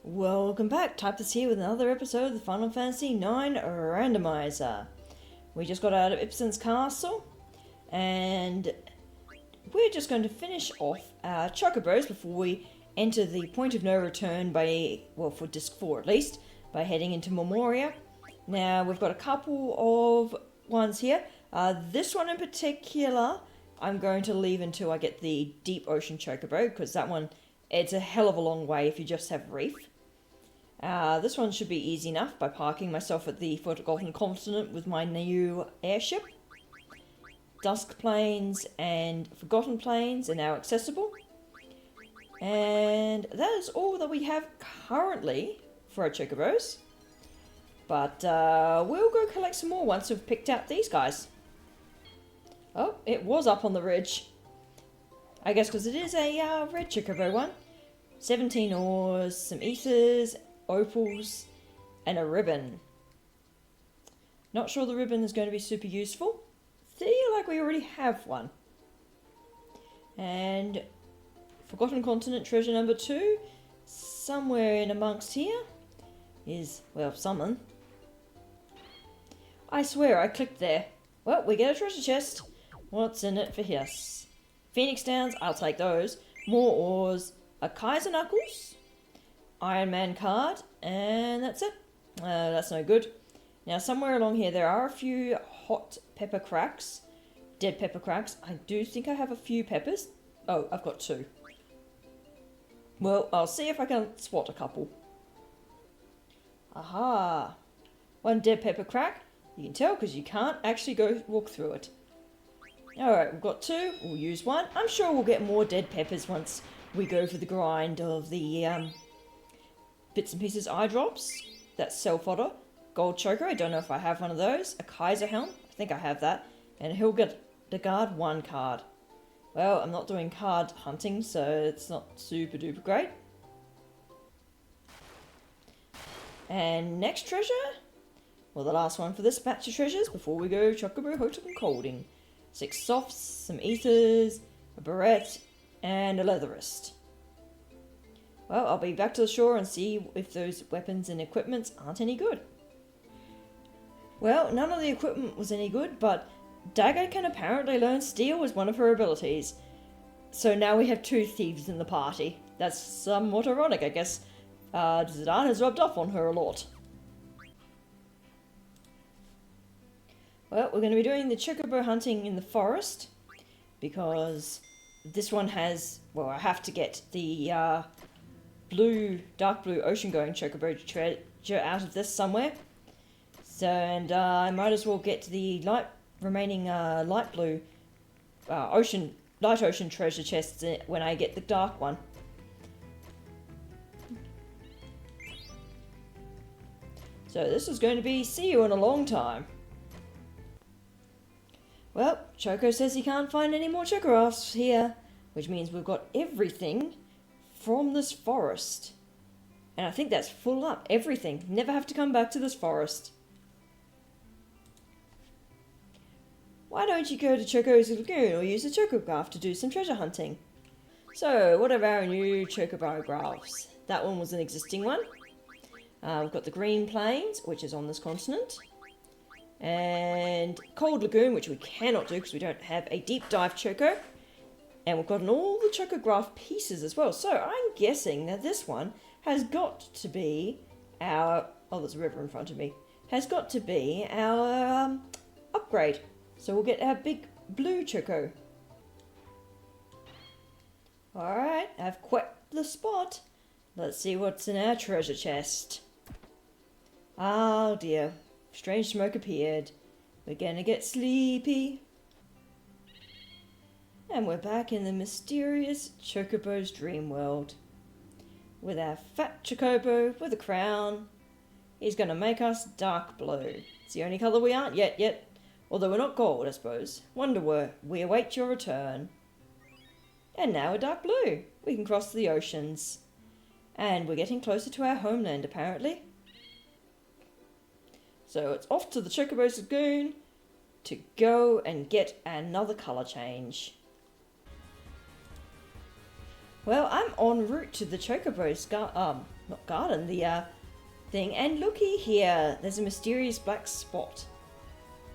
Welcome back, Typus here with another episode of the Final Fantasy IX Randomizer. We just got out of Ipsen's castle, and we're just going to finish off our chocobos before we enter the point of no return by, well, for Disc 4 at least, by heading into Memoria. Now, we've got a couple of ones here. This one in particular, I'm going to leave until I get the Deep Ocean Chocobo, because that one, it's a hell of a long way if you just have Reef. This one should be easy enough by parking myself at the Forgotten Continent with my new airship. Dusk Plains and Forgotten Plains are now accessible. And that is all that we have currently for our chocobos. But we'll go collect some more once we've picked out these guys. Oh, it was up on the ridge. I guess because it is a red chocobo one. 17 ores, some ethers, opals, and a ribbon. Not sure the ribbon is going to be super useful. Feel like we already have one. And Forgotten Continent treasure number 2, somewhere in amongst here, is, well, summon. I swear I clicked there. Well, we get a treasure chest. What's in it for us? Phoenix Downs, I'll take those. More ores, a Kaiser Knuckles, Iron Man card, and that's it. That's no good. Now, somewhere along here, there are a few hot pepper cracks. Dead pepper cracks. I do think I have a few peppers. Oh, I've got 2. Well, I'll see if I can spot a couple. Aha! One dead pepper crack. You can tell because you can't actually go walk through it. Alright, we've got 2. We'll use 1. I'm sure we'll get more dead peppers once we go for the grind of the bits and pieces eye drops. That's self-fodder. Gold choker, I don't know if I have one of those. A Kaiser helm, I think I have that. And he'll get the guard 1 card. Well, I'm not doing card hunting, so it's not super duper great. And next treasure? Well, the last one for this batch of treasures before we go chocobo hotel and colding. 6 softs, some ethers, a barrette, and a leather wrist. Well, I'll be back to the shore and see if those weapons and equipments aren't any good. Well, none of the equipment was any good, but Dagger can apparently learn steel as one of her abilities. So now we have 2 thieves in the party. That's somewhat ironic, I guess. Zidane has rubbed off on her a lot. Well, we're going to be doing the chocobo hunting in the forest, because this one has, well, I have to get the dark blue ocean-going chocobo treasure out of this somewhere. So, and I might as well get the remaining light blue light ocean treasure chests when I get the dark one. So this is going to be see you in a long time. Well, Choco says he can't find any more chocographs here, which means we've got everything from this forest. And I think that's full up. Everything. Never have to come back to this forest. Why don't you go to Choco's Lagoon or use a chocograph to do some treasure hunting? So, what are our new chocobographs? That one was an existing one. We've got the Green Plains, which is on this continent. And Cold Lagoon, which we cannot do because we don't have a deep dive choco. And we've gotten all the chocograph pieces as well. So I'm guessing that this one has got to be our... Oh, there's a river in front of me. Has got to be our upgrade. So we'll get our big blue choco. Alright, I've quit the spot. Let's see what's in our treasure chest. Oh dear. Strange smoke appeared. We're gonna get sleepy. And we're back in the mysterious Chocobo's dream world. With our fat Chocobo with a crown. He's gonna make us dark blue. It's the only colour we aren't yet. Although we're not gold, I suppose. Wonder, we await your return. And now we're dark blue. We can cross the oceans. And we're getting closer to our homeland, apparently. So it's off to the Chocobo's Lagoon to go and get another colour change. Well, I'm en route to the Chocobo's not garden, the thing. And looky here, there's a mysterious black spot.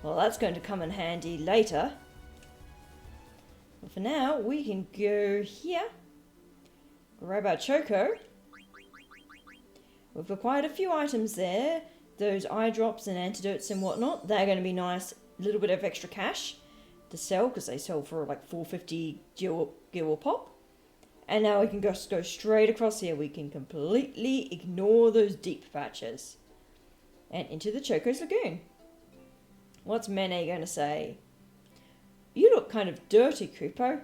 Well, that's going to come in handy later. But for now, we can go here, grab our Choco. We've got quite a few items there. Those eye drops and antidotes and whatnot, they're going to be nice. A little bit of extra cash to sell, because they sell for like 450 gil pop. And now we can just go straight across here. We can completely ignore those deep patches. And into the Choco's Lagoon. What's Mene going to say? You look kind of dirty, Kupo.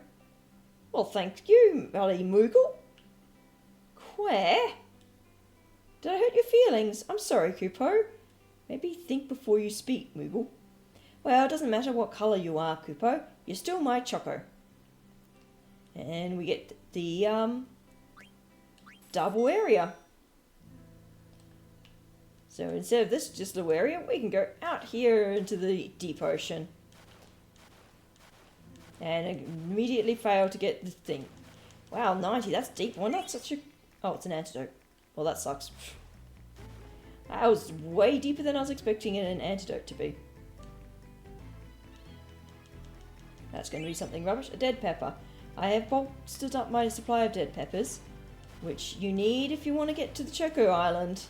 Well, thank you, Molly Moogle. Where? Did I hurt your feelings? I'm sorry, Kupo. Maybe think before you speak, Moogle. Well, it doesn't matter what colour you are, Kupo. You're still my Choco. And we get the double area. So instead of this just little area, we can go out here into the deep ocean. And immediately fail to get the thing. Wow, 90, that's deep. Why not such a... Oh, it's an antidote. Well, that sucks. That was way deeper than I was expecting an antidote to be. That's going to be something rubbish. A dead pepper. I have bolstered up my supply of dead peppers, which you need if you want to get to the Choco Island.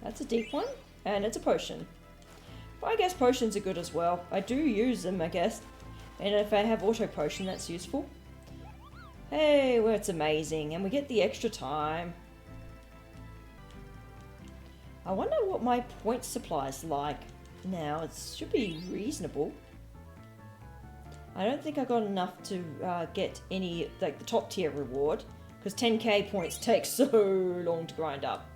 That's a deep one, and it's a potion. But I guess potions are good as well. I do use them, I guess. And if I have auto potion, that's useful. Hey, well, it's amazing. And we get the extra time. I wonder what my point supply is like now. It should be reasonable. I don't think I got enough to get any, like, the top tier reward. Because 10k points take so long to grind up.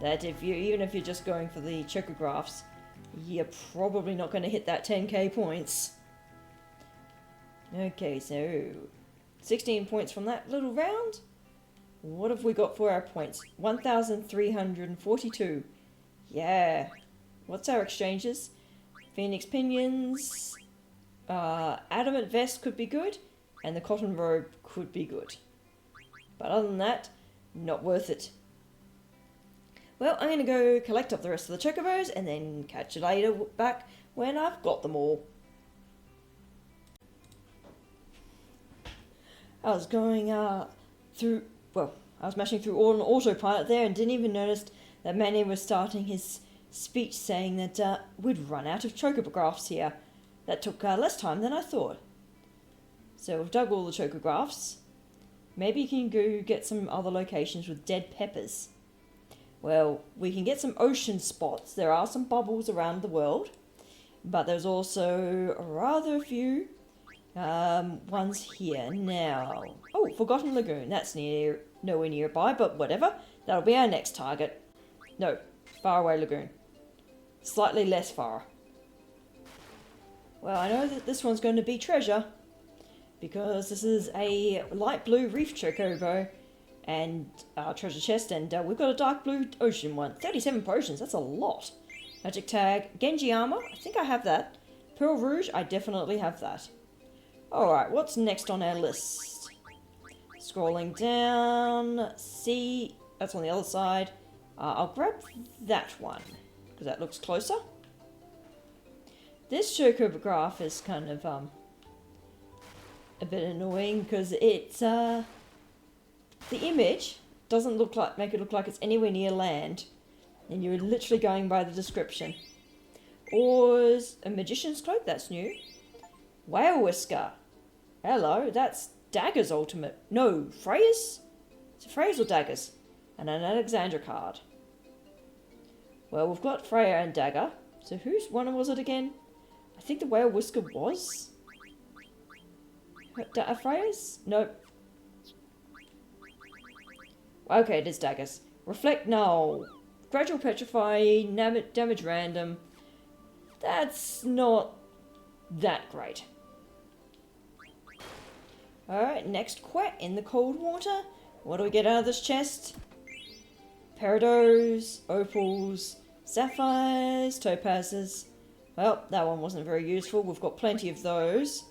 That even if you're just going for the chocographs, you're probably not going to hit that 10k points. Okay, so 16 points from that little round. What have we got for our points? 1,342. Yeah. What's our exchanges? Phoenix Pinions. Adamant Vest could be good. And the Cotton Robe could be good. But other than that, not worth it. Well, I'm going to go collect up the rest of the Chocobos and then catch you later back when I've got them all. I was going through, well, I was mashing through all on autopilot there and didn't even notice that Manny was starting his speech saying that we'd run out of chocographs here. That took less time than I thought. So we've dug all the chocographs. Maybe you can go get some other locations with dead peppers. Well, we can get some ocean spots. There are some bubbles around the world, but there's also rather a few ones here now. Oh, Forgotten Lagoon. That's nowhere nearby, but whatever. That'll be our next target. No, Faraway Lagoon. Slightly less far. Well, I know that this one's going to be treasure, because this is a light blue reef chocobo and treasure chest, and we've got a dark blue ocean one. 37 potions, that's a lot. Magic tag, Genji armor, I think I have that. Pearl Rouge, I definitely have that. Alright, what's next on our list? Scrolling down, C, that's on the other side. I'll grab that one, because that looks closer. This chocograph is kind of a bit annoying, because it's the image doesn't make it look like it's anywhere near land, and you're literally going by the description. Oars, a magician's cloak, that's new. Whale whisker, hello, that's Dagger's ultimate. No, Freya's? Is it Freya's or Dagger's? And an Alexandra card. Well, we've got Freya and Dagger, so whose one was it again? I think the whale whisker was Freya's? Nope. Okay, it is Dagger's. Reflect null. Gradual petrify, damage random. That's not that great. Alright, next quest in the cold water. What do we get out of this chest? Peridos, opals, sapphires, topazes. Well, that one wasn't very useful. We've got plenty of those.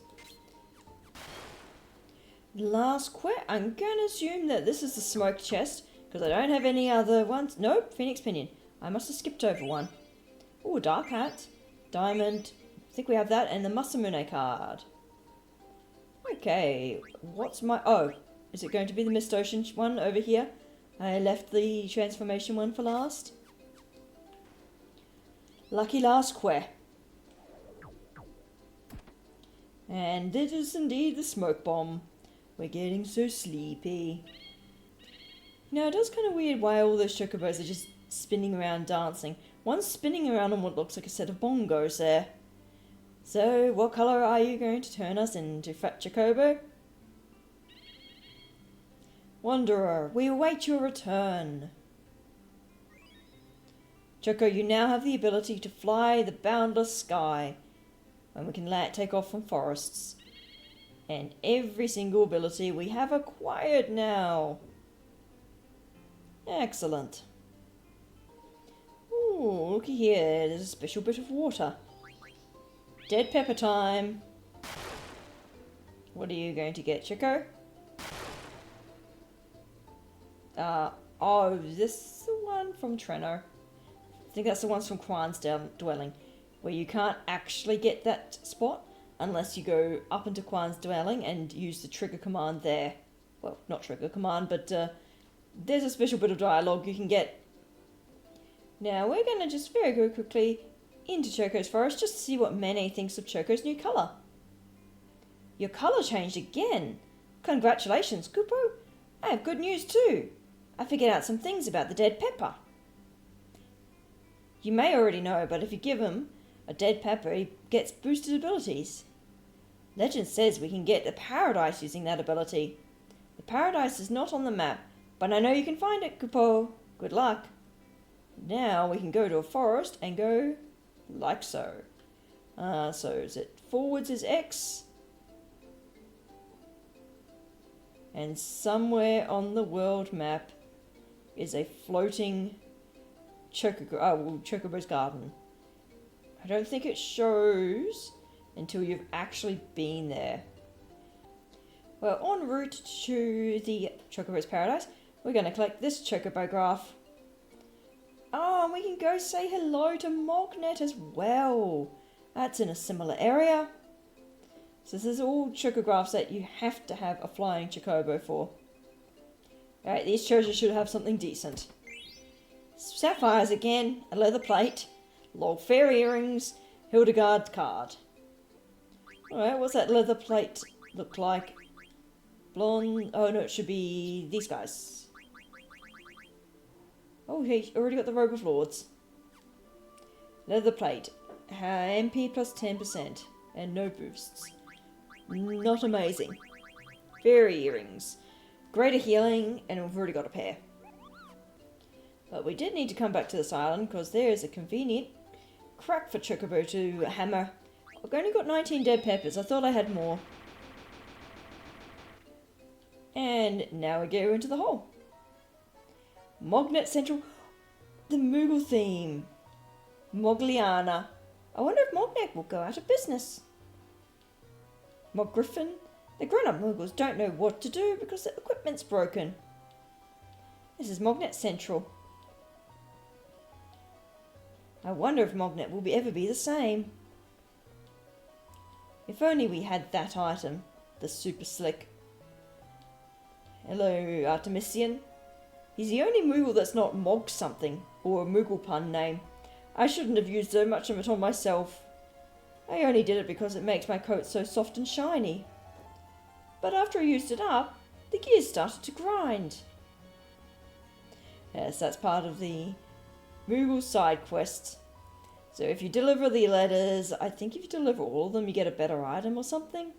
Last quest. I'm gonna assume that this is the smoke chest, because I don't have any other ones. Nope, Phoenix Pinion. I must have skipped over one. Oh, Dark Hat. Diamond. I think we have that, and the Masamune card. Okay, what's my... Oh, is it going to be the Mist Ocean one over here? I left the transformation one for last. Lucky last quest. And it is indeed the smoke bomb. We're getting so sleepy. Now, it is kind of weird why all those chocobos are just spinning around dancing. One's spinning around on what looks like a set of bongos there. So, what colour are you going to turn us into, Fat Chocobo? Wanderer, we await your return. Choco, you now have the ability to fly the boundless sky, and we can take off from forests. And every single ability we have acquired now. Excellent. Ooh, looky here, there's a special bit of water. Dead pepper time. What are you going to get, Choco? Oh, is this the one from Treno? I think that's the ones from Quan's Dwelling, where you can't actually get that spot unless you go up into Quan's Dwelling and use the trigger command there. Well, not trigger command, but there's a special bit of dialogue you can get. Now, we're going to just very quickly into Choco's forest just to see what Mene thinks of Choco's new colour. Your colour changed again. Congratulations, Kupo. I have good news too. I figured out some things about the dead pepper. You may already know, but if you give him a dead pepper, he gets boosted abilities. Legend says we can get the paradise using that ability. The paradise is not on the map, but I know you can find it, Kupo. Good luck. Now we can go to a forest and go like so. So is it forwards is X? And somewhere on the world map is a floating Chocobo's garden. I don't think it shows until you've actually been there. Well, en route to the Chocobo's paradise, we're going to collect this Chocobo graph. Oh, and we can go say hello to Mognet as well. That's in a similar area. So this is all chocographs that you have to have a flying Chocobo for. Alright, these treasures should have something decent. Sapphires again, a leather plate, log fair earrings, Hildegard card. Alright, what's that leather plate look like? Blonde, oh no, it should be these guys. Oh, he already got the Robe of Lords. Leather plate, MP plus 10%, and no boosts. Not amazing. Fairy earrings. Greater healing, and we've already got a pair. But we did need to come back to this island, because there is a convenient crack for Chocobo to hammer. I've only got 19 dead peppers. I thought I had more. And now we go into the hole. Mognet Central. The Moogle theme. Mogliana. I wonder if Mognet will go out of business. Moggriffin. The grown-up Moogles don't know what to do because the equipment's broken. This is Mognet Central. I wonder if Mognet will ever be the same. If only we had that item, the super slick. Hello, Artemisian. He's the only Moogle that's not Mog something, or a Moogle pun name. I shouldn't have used so much of it on myself. I only did it because it makes my coat so soft and shiny. But after I used it up, the gears started to grind. Yes, that's part of the Moogle side quest. So if you deliver the letters, I think if you deliver all of them, you get a better item or something.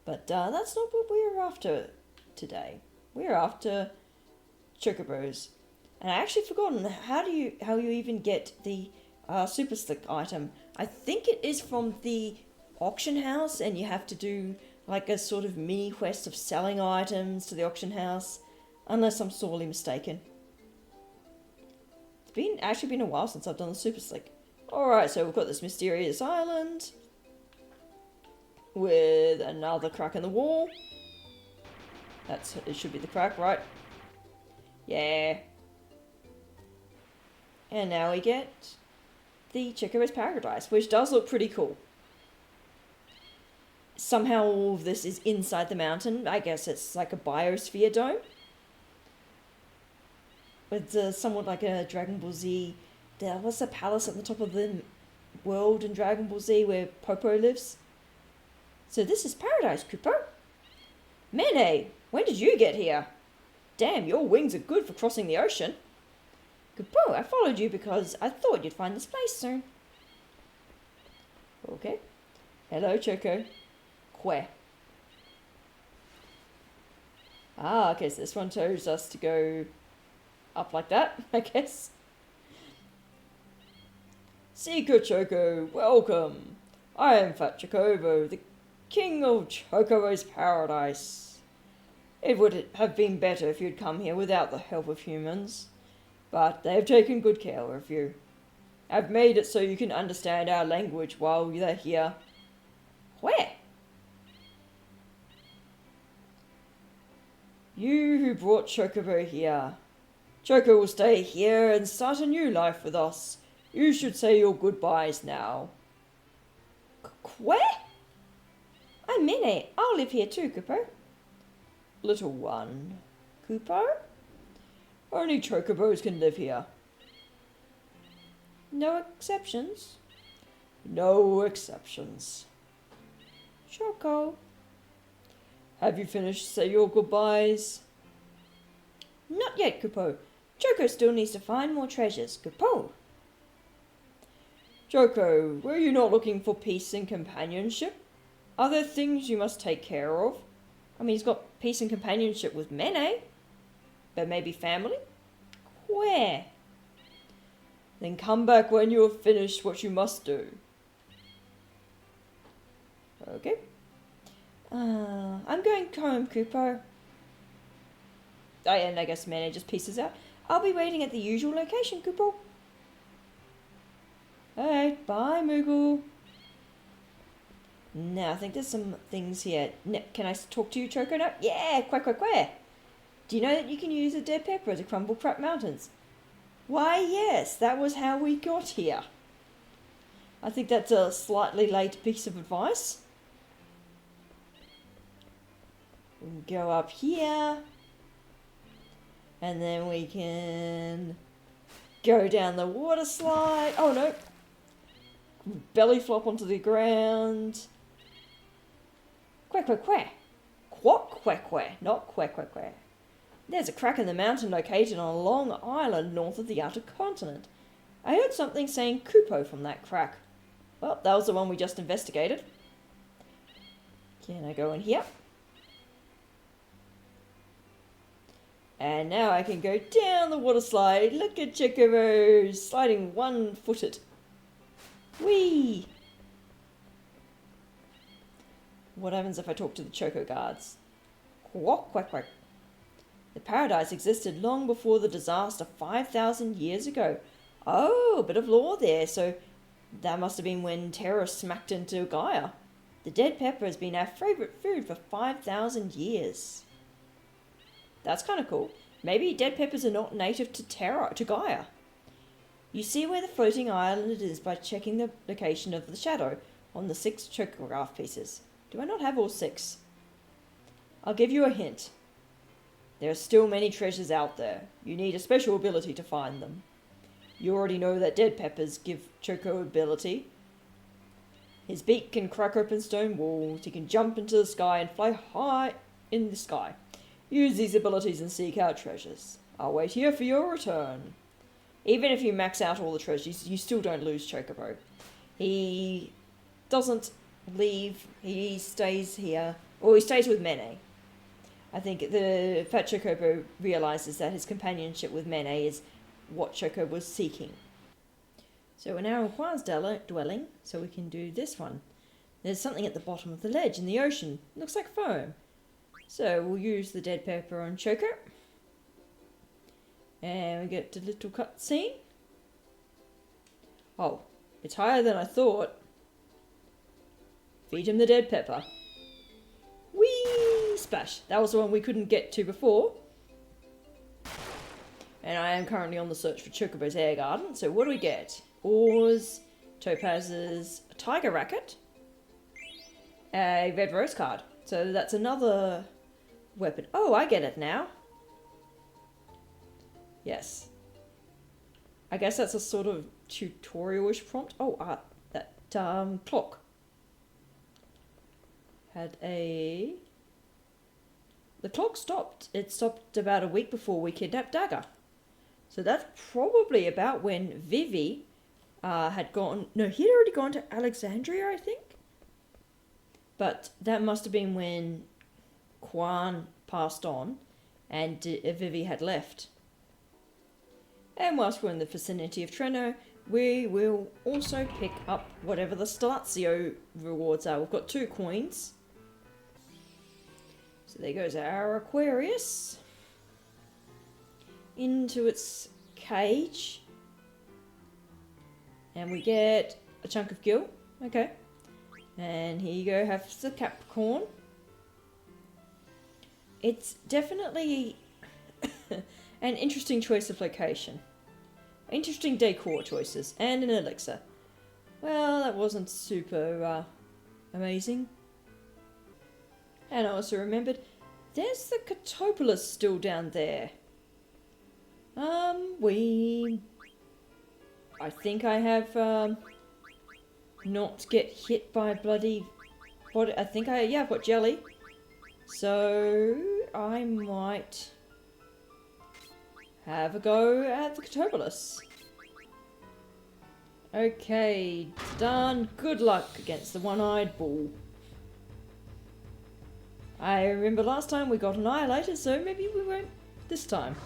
But that's not what we're after today. We're after Chocobos. And I actually forgotten how you even get the super slick item. I think it is from the auction house, and you have to do like a sort of mini quest of selling items to the auction house, unless I'm sorely mistaken. It's actually been a while since I've done the super slick. Alright, so we've got this mysterious island. with another crack in the wall. It should be the crack, right? Yeah. And now we get the Chocobo's Paradise, which does look pretty cool. Somehow all of this is inside the mountain. I guess it's like a biosphere dome. With somewhat like a Dragon Ball Z. What's the palace at the top of the world in Dragon Ball Z where Popo lives? So this is paradise, Kupo. Mene, when did you get here? Damn, your wings are good for crossing the ocean. Kupo, I followed you because I thought you'd find this place soon. Okay. Hello, Choco. Kwest. Ah, okay, so this one shows us to go up like that, I guess. Seeker Choco, welcome. I am Fat Chocobo, the king of Chocobo's Paradise. It would have been better if you'd come here without the help of humans, but they have taken good care of you. I've made it so you can understand our language while they're here. Where? You who brought Chocobo here. Choco will stay here and start a new life with us. You should say your goodbyes now. Where? I'm Mene. I'll live here too, Kupo. Little one. Kupo? Only Chocobos can live here. No exceptions? No exceptions. Choco. Have you finished say your goodbyes? Not yet, Kupo. Choco still needs to find more treasures. Kupo. Choco, were you not looking for peace and companionship? Are there things you must take care of? I mean, he's got peace and companionship with Mene, but maybe family? Where? Then come back when you have finished what you must do. Okay. I'm going home, Kupo. Oh, and I guess Mene just pieces out. I'll be waiting at the usual location, Kupo. Alright, bye, Moogle. Now, I think there's some things here. Can I talk to you, Choco? No? Yeah, quack, quack, quack. Do you know that you can use a dead pepper to crumble crap mountains? Why, yes, that was how we got here. I think that's a slightly late piece of advice. We can go up here. And then we can go down the water slide. Oh, no. Belly flop onto the ground. Quack, quack, quack. Quack, quack, quack. Not quack, quack, quack. There's a crack in the mountain located on a long island north of the outer continent. I heard something saying Kupo from that crack. Well, that was the one we just investigated. Can I go in here? And now I can go down the water slide. Look at Chocobo sliding one-footed. Whee! What happens if I talk to the Choco guards? Quack, quack, quack. The paradise existed long before the disaster 5,000 years ago. Oh, a bit of lore there. So that must have been when terror smacked into Gaia. The dead pepper has been our favourite food for 5,000 years. That's kind of cool. Maybe dead peppers are not native to Gaia. You see where the floating island is by checking the location of the shadow on the 6 chocograph pieces. Do I not have all 6? I'll give you a hint. There are still many treasures out there. You need a special ability to find them. You already know that dead peppers give Choco ability. His beak can crack open stone walls. He can jump into the sky and fly high in the sky. Use these abilities and seek out treasures. I'll wait here for your return. Even if you max out all the treasures, you still don't lose Chocobo. He doesn't leave. He stays here. Or he stays with Mene. I think the Fat Chocobo realises that his companionship with Mene is what Choco was seeking. So we're now in Quan's dwelling, so we can do this one. There's something at the bottom of the ledge in the ocean. It looks like foam. So we'll use the dead pepper on Choco. And we get a little cutscene. Oh, it's higher than I thought. Feed him the dead pepper. Whee! Splash. That was the one we couldn't get to before. And I am currently on the search for Chocobo's air garden. So what do we get? Ores, topazes, a tiger racket, a red rose card. So that's another weapon. Oh, I get it now. Yes. I guess that's a sort of tutorial-ish prompt. Oh, that clock had a... The clock stopped. It stopped about a week before we kidnapped Dagger. So that's probably about when Vivi had gone... No, he'd already gone to Alexandria, I think. But that must have been when Quan passed on and Vivi had left. And whilst we're in the vicinity of Treno, we will also pick up whatever the Stalazio rewards are. We've got 2 coins. So there goes our Aquarius into its cage. And we get a chunk of gill. Okay. And here you go, have the Capricorn. It's definitely an interesting choice of location. Interesting decor choices. And an elixir. Well, that wasn't super amazing. And I also remembered, there's the Catopolis still down there. I think I have not get hit by bloody... What? I think I've got jelly. So I might have a go at the Catopolis. Okay, done. Good luck against the one-eyed bull. I remember last time we got annihilated, so maybe we won't this time.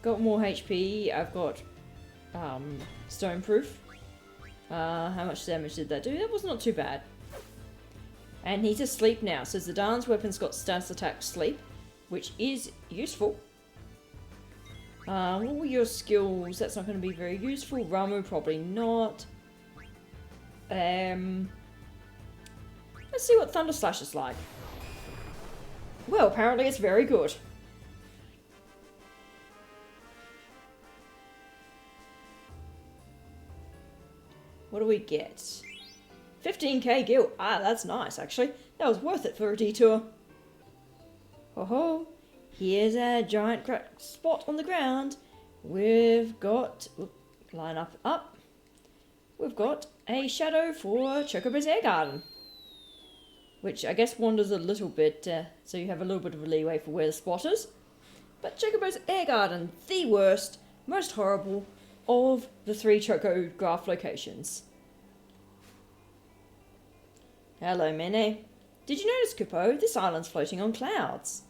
Got more HP. I've got stone proof. How much damage did that do? That was not too bad. And he's asleep now, so Zidane's weapon's got status attack sleep, which is useful. What were your skills? That's not going to be very useful. Ramu, probably not. Let's see what Thunder Slash is like. Well, apparently it's very good. What do we get? 15k gil. Ah, that's nice, actually. That was worth it for a detour. Ho ho. Here's a giant cracked spot on the ground. We've got... line up. We've got a shadow for Chocobo's air garden. Which I guess wanders a little bit, so you have a little bit of a leeway for where the spot is. But Chocobo's air garden, the worst, most horrible of the 3 Choco graph locations. Hello, Mene. Did you notice, Kupo? This island's floating on clouds.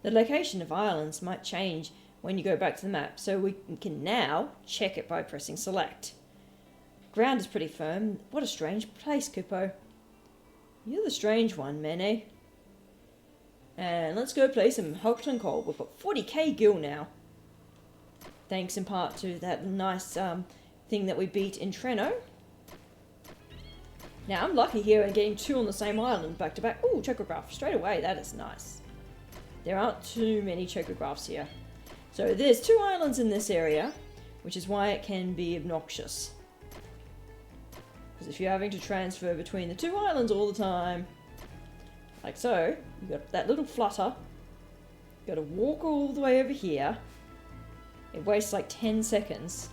The location of islands might change when you go back to the map, so we can now check it by pressing select. Ground is pretty firm. What a strange place, Kupo. You're the strange one, Mene. And let's go play some Hockton Coal. We've got 40k gil now. Thanks in part to that nice thing that we beat in Treno. Now, I'm lucky here and getting 2 on the same island back to back. Ooh, chocograph. Straight away, that is nice. There aren't too many chocographs here. So there's 2 islands in this area, which is why it can be obnoxious. Because if you're having to transfer between the 2 islands all the time, like so, you've got that little flutter, you've got to walk all the way over here. It wastes like 10 seconds.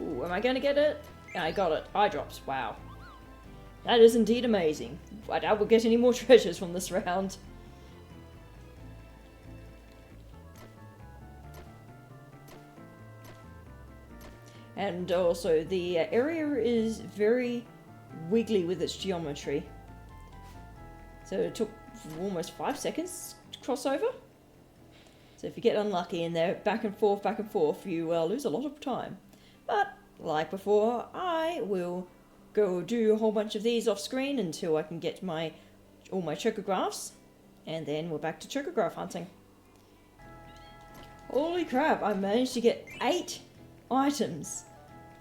Ooh, am I going to get it? I got it. Eye drops. Wow. That is indeed amazing. I doubt we'll get any more treasures from this round. And also, the area is very wiggly with its geometry. So it took almost 5 seconds to cross over. So if you get unlucky and they're back and forth, you lose a lot of time. But, like before, I will go do a whole bunch of these off screen until I can get all my chocographs. And then we're back to chocograph hunting. Holy crap, I managed to get 8 items.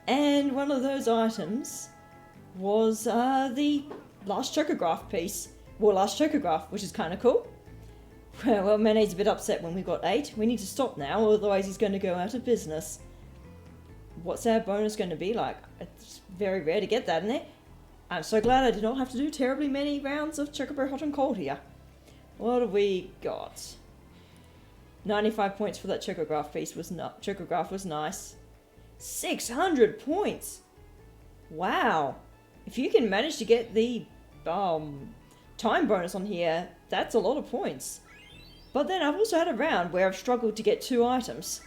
And one of those items was the last chocograph piece. Well, last chocograph, which is kind of cool. Well, Mayonnaise a bit upset when we got 8. We need to stop now, otherwise he's going to go out of business. What's our bonus going to be like? It's very rare to get that, isn't it? I'm so glad I did not have to do terribly many rounds of Chocobo Hot and Cold here. What have we got? 95 points for that chocograph piece was not. Chocograph was nice. 600 points! Wow! If you can manage to get the time bonus on here, that's a lot of points. But then I've also had a round where I've struggled to get 2 items.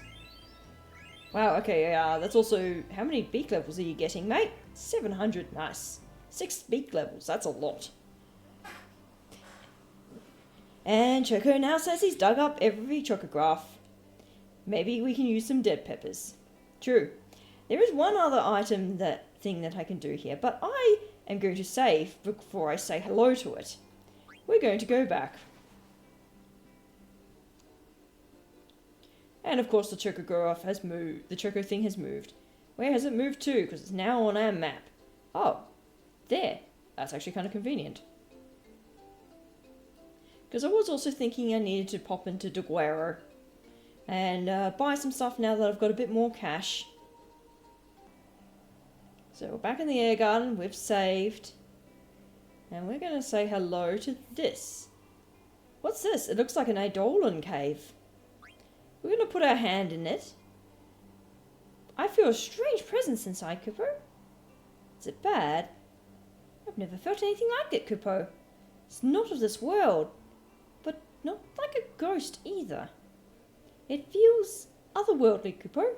Wow, okay, that's also... How many beak levels are you getting, mate? 700, nice. 6 beak levels, that's a lot. And Choco now says he's dug up every chocograph. Maybe we can use some dead peppers. True. There is one other thing that I can do here, but I am going to save before I say hello to it. We're going to go back. And of course the chocograph has moved. The choco thing has moved. Where has it moved to? Because it's now on our map. Oh, there. That's actually kind of convenient. Because I was also thinking I needed to pop into Deguero and buy some stuff now that I've got a bit more cash. So we're back in the air garden, we've saved. And we're going to say hello to this. What's this? It looks like an Eidolon cave. We're going to put our hand in it. I feel a strange presence inside, Kupo. Is it bad? I've never felt anything like it, Kupo. It's not of this world, but not like a ghost either. It feels otherworldly, Kupo.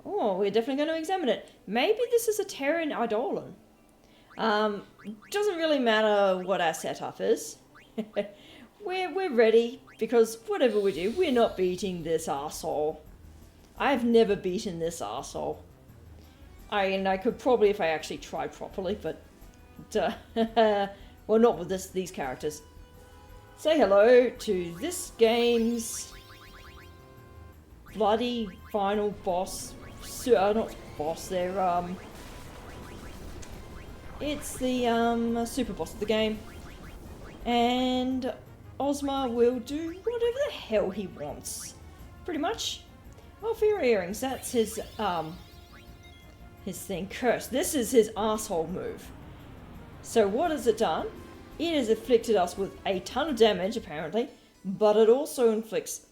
Oh, we're definitely going to examine it. Maybe this is a Terran Eidolon. Doesn't really matter what our setup is. We're ready, because whatever we do, we're not beating this arsehole. I've never beaten this arsehole. I could probably if I actually tried properly, but... well, not with these characters. Say hello to this game's... bloody final boss. Not boss, they're, it's the, super boss of the game. And... Ozma will do whatever the hell he wants. Pretty much. Oh, for your earrings, that's his thing. Curse. This is his asshole move. So what has it done? It has afflicted us with a ton of damage, apparently, but it also inflicts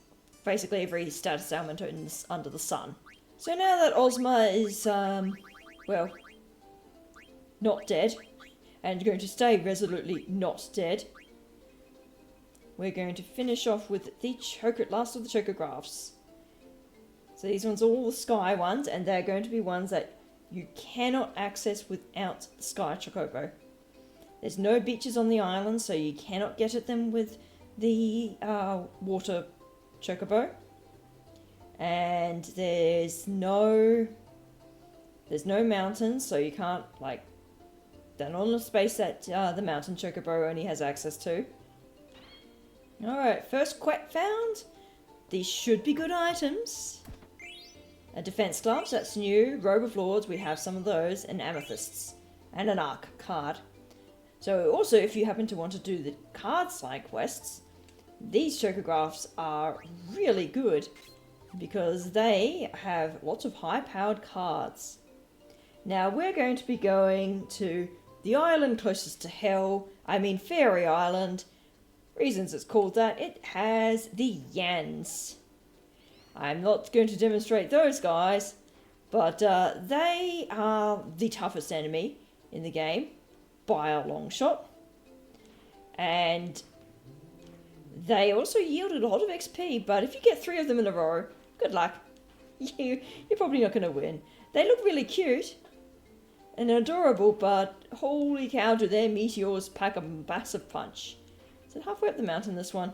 basically every status ailment under the sun. So now that Ozma is, well, not dead, and going to stay resolutely not dead, we're going to finish off with the last of the chocographs. So these ones are all the sky ones, and they're going to be ones that you cannot access without the sky chocobo. There's no beaches on the island, so you cannot get at them with the water chocobo. And there's no mountains, so you can't, like, they're not on a space that the mountain chocobo only has access to. Alright, first quest found. These should be good items. A defense gloves, that's new. Robe of Lords, we have some of those. And amethysts. And an arc card. So also, if you happen to want to do the card side quests, these chocographs are really good because they have lots of high-powered cards. Now, we're going to be going to the island closest to Hell, I mean Fairy Island. Reasons it's called that, it has the Yans. I'm not going to demonstrate those guys, but they are the toughest enemy in the game, by a long shot. And they also yielded a lot of XP, but if you get 3 of them in a row, good luck. You're probably not going to win. They look really cute and adorable, but holy cow, do their meteors pack a massive punch. Is it halfway up the mountain, this one?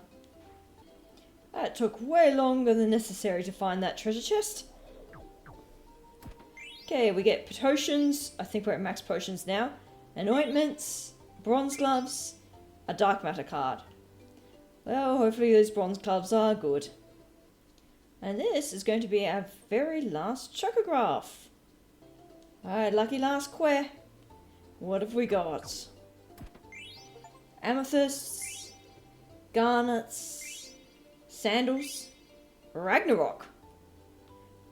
That took way longer than necessary to find that treasure chest. Okay, we get potions. I think we're at max potions now. Anointments, bronze gloves, a dark matter card. Well, hopefully those bronze gloves are good. And this is going to be our very last chocograph. Alright, lucky last quest. What have we got? Amethysts, garnets, sandals, Ragnarok.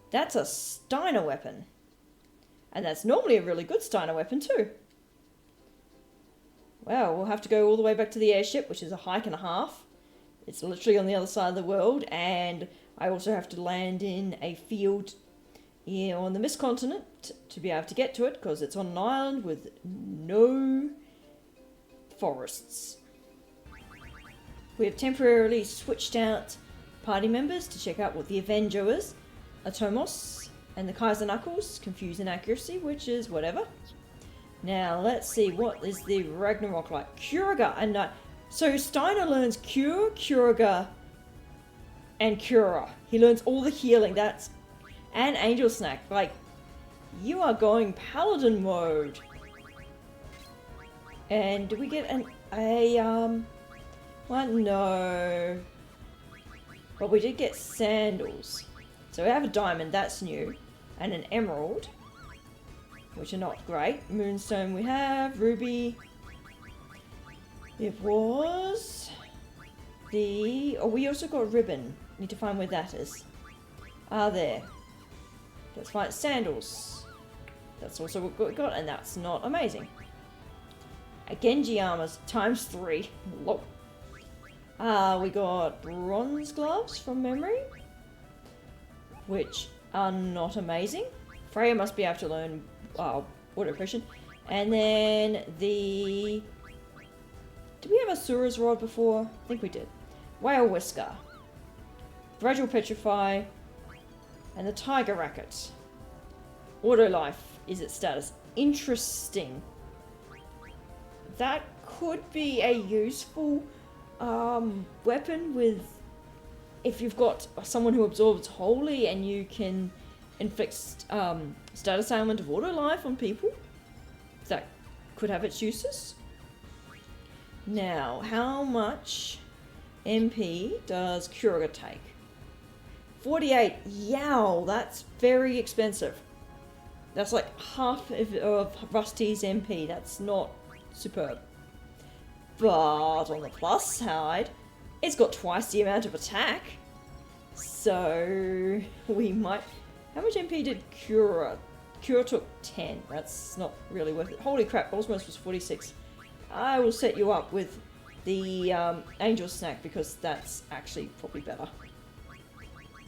That's a Steiner weapon. And that's normally a really good Steiner weapon too. Well, we'll have to go all the way back to the airship, which is a hike and a half. It's literally on the other side of the world, and I also have to land in a field here on the Mist Continent to be able to get to it, because it's on an island with no forests. We have temporarily switched out party members to check out what the Avenger is. Atomos and the Kaiser Knuckles, confuse and accuracy, which is whatever. Now let's see, what is the Ragnarok like? Kuraga, and so Steiner learns Cure, Kuraga, and Cura. He learns all the healing, and Angel Snack. Like, you are going Paladin mode. And do we get well, no. But we did get sandals. So we have a diamond, that's new, and an emerald, which are not great. Moonstone we have, ruby. It was the... Oh, we also got ribbon. Need to find where that is. There. Let's find sandals. That's also what we got, and that's not amazing. A Genji armors times 3. Low. We got bronze gloves from memory, which are not amazing. Freya must be able to learn water impression. And then the... Did we have a Sura's Rod before? I think we did. Whale Whisker. Fragile Petrify. And the Tiger Racket. Auto Life is its status. Interesting. That could be a useful weapon with... If you've got someone who absorbs holy and you can inflict status ailment of auto life on people, that could have its uses. Now, how much MP does Kuraga take? 48. Yow, that's very expensive. That's like half of Rusty's MP. That's not superb. But on the plus side, it's got twice the amount of attack. So we might... How much MP did Cura? Cura took 10. That's not really worth it. Holy crap, Osmos was 46. I will set you up with the Angel Snack because that's actually probably better.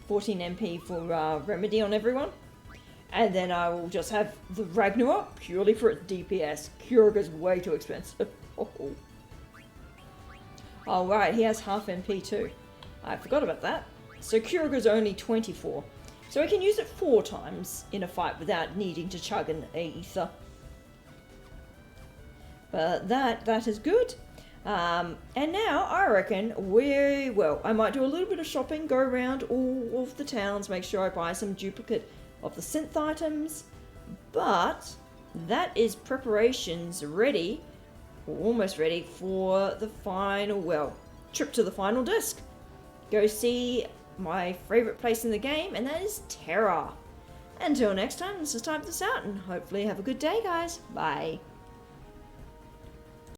14 MP for Remedy on everyone. And then I will just have the Ragnarok purely for its DPS. Kuraga's way too expensive. Oh right, he has half MP too. I forgot about that. So Kuraga's only 24. So I can use it 4 times in a fight without needing to chug an ether. But that is good. And now I reckon I might do a little bit of shopping, go around all of the towns, make sure I buy some duplicate of the synth items. But that is preparations ready, or almost ready, for the final, trip to the final disc. Go see my favourite place in the game, and that is Terra. Until next time, let's just type this out, and hopefully have a good day, guys. Bye.